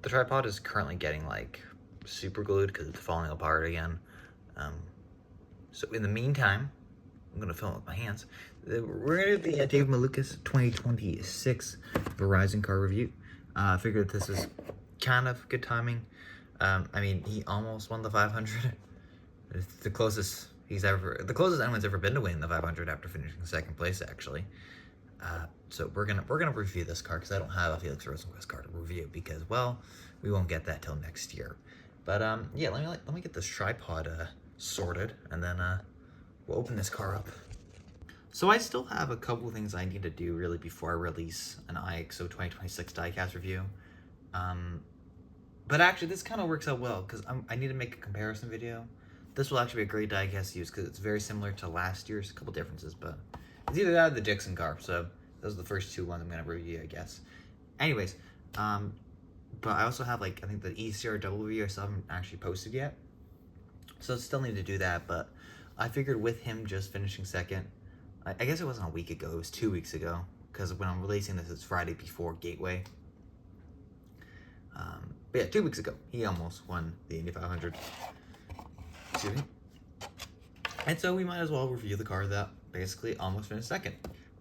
The tripod is currently getting like super glued because it's falling apart again. Um, so in the meantime, I'm gonna film with my hands. We're gonna do the Dave Malukas 2026 Verizon car review. I figured this is kind of good timing. I mean, he almost won the 500. It's the closest anyone's ever been to winning the 500 after finishing second place, actually. So we're gonna review this car because I don't have a Felix Rosenquist car to review because, well, we won't get that till next year. But yeah, let me get this tripod sorted, and then we'll open this car up. So I still have a couple things I need to do really before I release an IXO 2026 diecast review. But actually, this kind of works out well because I need to make a comparison video. This will actually be a great diecast to use because it's very similar to last year's. A couple differences, but it's either that or the Dixon car. So those are the first two ones I'm going to review, I guess. Anyways, but I also have, like, I think the ECRW review I still haven't actually posted yet. So I still need to do that, but I figured with him just finishing second, I guess it wasn't a week ago, it was 2 weeks ago, because when I'm releasing this, it's Friday before Gateway. But yeah, 2 weeks ago, he almost won the Indy 500. Excuse me. And so we might as well review the car that basically almost finished second.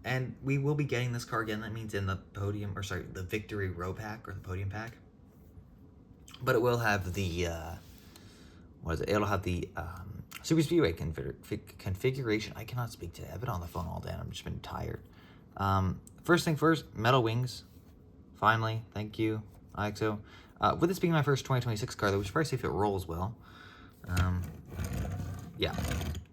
And we will be getting this car again. That means in the podium, or sorry, the victory row pack or the podium pack. But it will have the what is it? It'll have the Super Speedway configuration. I cannot speak today. I've been on the phone all day and I've just been tired. First thing first, metal wings. Finally, thank you, IXO. With this being my first 2026 car, though, we should probably see if it rolls well. Yeah,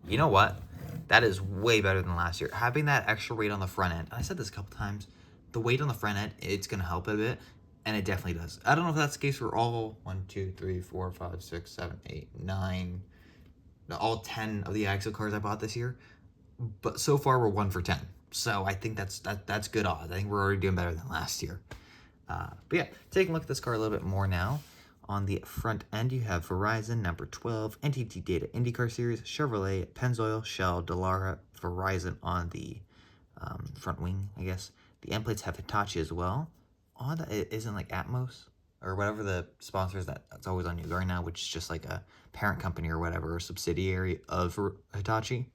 you know what? That is way better than last year. Having that extra weight on the front end, I said this a couple times, the weight on the front end, it's going to help a bit, and it definitely does. I don't know if that's the case for all 1, 2, 3, 4, 5, 6, 7, 8, 9, all 10 of the IXO cars I bought this year, but so far we're 1 for 10. So I think that's good odds. I think we're already doing better than last year. But yeah, taking a look at this car a little bit more now. On the front end, you have Verizon, number 12, NTT Data Indycar Series, Chevrolet, Pennzoil, Shell, Dallara, Verizon on the front wing, I guess. The end plates have Hitachi as well. Odd that it isn't like Atmos or whatever the sponsor is that's always on news right now, which is just like a parent company or whatever, or subsidiary of Hitachi.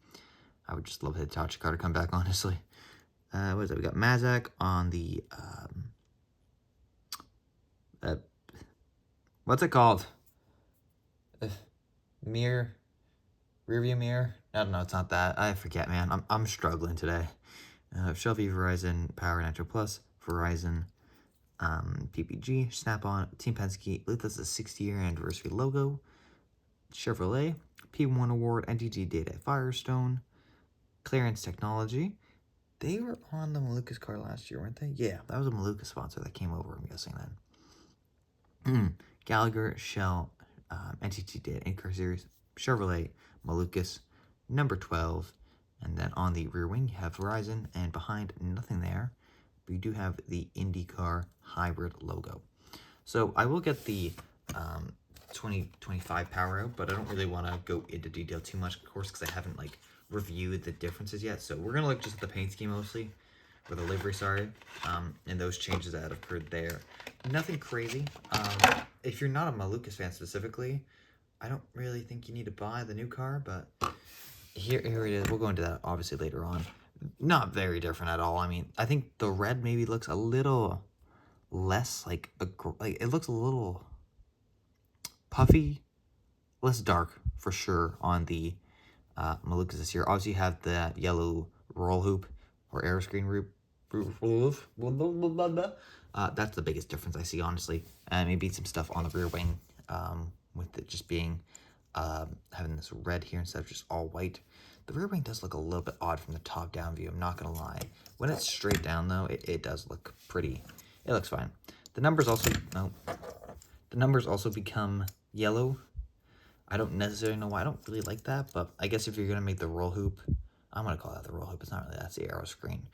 I would just love the Hitachi car to come back, honestly. What is it? We got Mazak on the what's it called? Mirror, rearview mirror. I don't know. It's not that. I forget, man. I'm struggling today. Shelby, Verizon, Power Nitro Plus, Verizon, PPG, Snap-on, Team Penske. I believe that's a 60-year anniversary logo. Chevrolet, P1 Award, NTT Data, Firestone, Clearance Technology. They were on the Malukas car last year, weren't they? Yeah, that was a Malukas sponsor that came over, I'm guessing then. Gallagher, Shell, NTT Data Indycar Series, Chevrolet, Malukas, number 12. And then on the rear wing, you have Verizon, and behind, nothing there. But you do have the IndyCar hybrid logo. So I will get the 2025 power out, but I don't really want to go into detail too much, of course, because I haven't like reviewed the differences yet. So we're gonna look just at the paint scheme mostly, or the livery, sorry, and those changes that have occurred there. Nothing crazy. If you're not a Malukas fan specifically, I don't really think you need to buy the new car, but here it is. We'll go into that obviously later on. Not very different at all. I mean, I think the red maybe looks a little less like it looks a little puffy, less dark for sure on the Malukas this year. Obviously, you have the yellow roll hoop or air screen roof. That's the biggest difference I see, honestly. And maybe some stuff on the rear wing with it just being having this red here instead of just all white. The rear wing does look a little bit odd from the top down view, I'm not gonna lie. When it's straight down though, it does look pretty. It looks fine. The numbers also become yellow. I don't necessarily know why. I don't really like that, but I guess if you're gonna make the roll hoop, I'm gonna call that the roll hoop. It's not really, that's the arrow screen.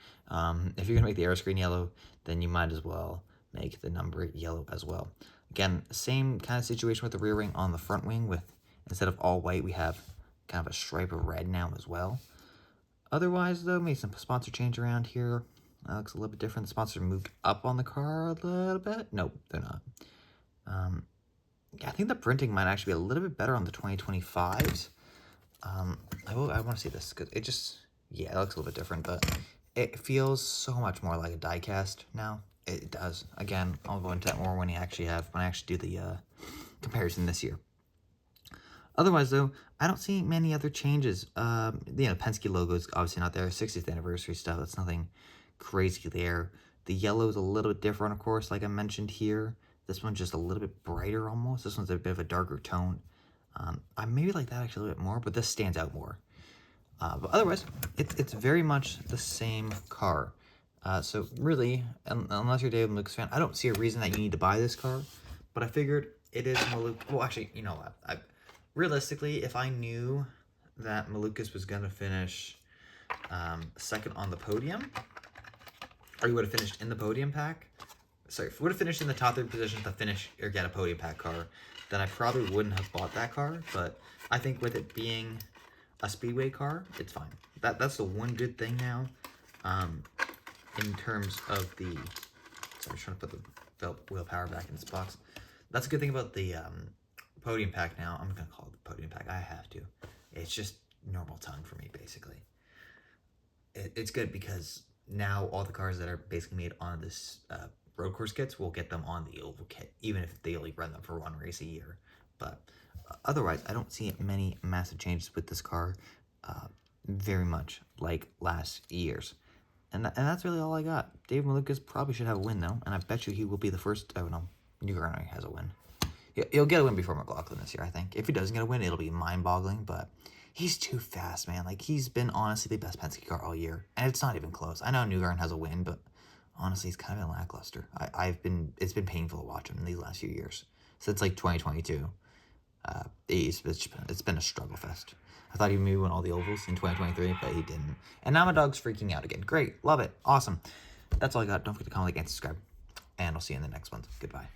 If you're gonna make the arrow screen yellow, then you might as well make the number yellow as well. Again, same kind of situation with the rear wing on the front wing. With instead of all white, we have kind of a stripe of red now as well. Otherwise, though, made some sponsor change around here. That looks a little bit different. The sponsor moved up on the car a little bit. Nope, they're not. Yeah, I think the printing might actually be a little bit better on the 2025s. I want to see this because it just, yeah, it looks a little bit different, but it feels so much more like a diecast now. It does. Again, I'll go into that more when I actually do the comparison this year. Otherwise, though, I don't see many other changes. Penske logo is obviously not there. 60th anniversary stuff, that's nothing crazy there. The yellow is a little bit different, of course, like I mentioned here. This one's just a little bit brighter almost. This one's a bit of a darker tone. I maybe like that actually a little bit more, but this stands out more. But otherwise, it's very much the same car. So really, unless you're a David Malukas fan, I don't see a reason that you need to buy this car. But I figured it is Malukas. Well, actually, you know what? Realistically, if I knew that Malukas was going to finish second on the podium, or he would have finished in the podium pack, sorry, if he would have finished in the top 3 position to finish or get a podium pack car, then I probably wouldn't have bought that car. But I think with it being a speedway car, it's fine. That's the one good thing now. In terms of the, sorry, I'm trying to put the wheel power back in its box. That's a good thing about the podium pack now. I'm gonna call it the podium pack. I have to. It's just normal tongue for me, basically. It's good because now all the cars that are basically made on this road course kits will get them on the oval kit, even if they only run them for 1 race a year. But otherwise, I don't see many massive changes with this car. Very much like last year's. And that's really all I got. Dave Malukas probably should have a win, though. And I bet you he will be the first. Oh, no. Indycar has a win. He'll get a win before McLaughlin this year, I think. If he doesn't get a win, it'll be mind-boggling. But he's too fast, man. Like, he's been honestly the best Penske car all year. And it's not even close. I know Newgarden has a win, but honestly, he's kind of been lackluster. It's been painful to watch him in these last few years. Since, like, 2022. It's been a struggle fest. I thought he maybe won all the ovals in 2023, but he didn't. And now my dog's freaking out again. Great. Love it. Awesome. That's all I got. Don't forget to comment, like, and subscribe. And I'll see you in the next one. Goodbye.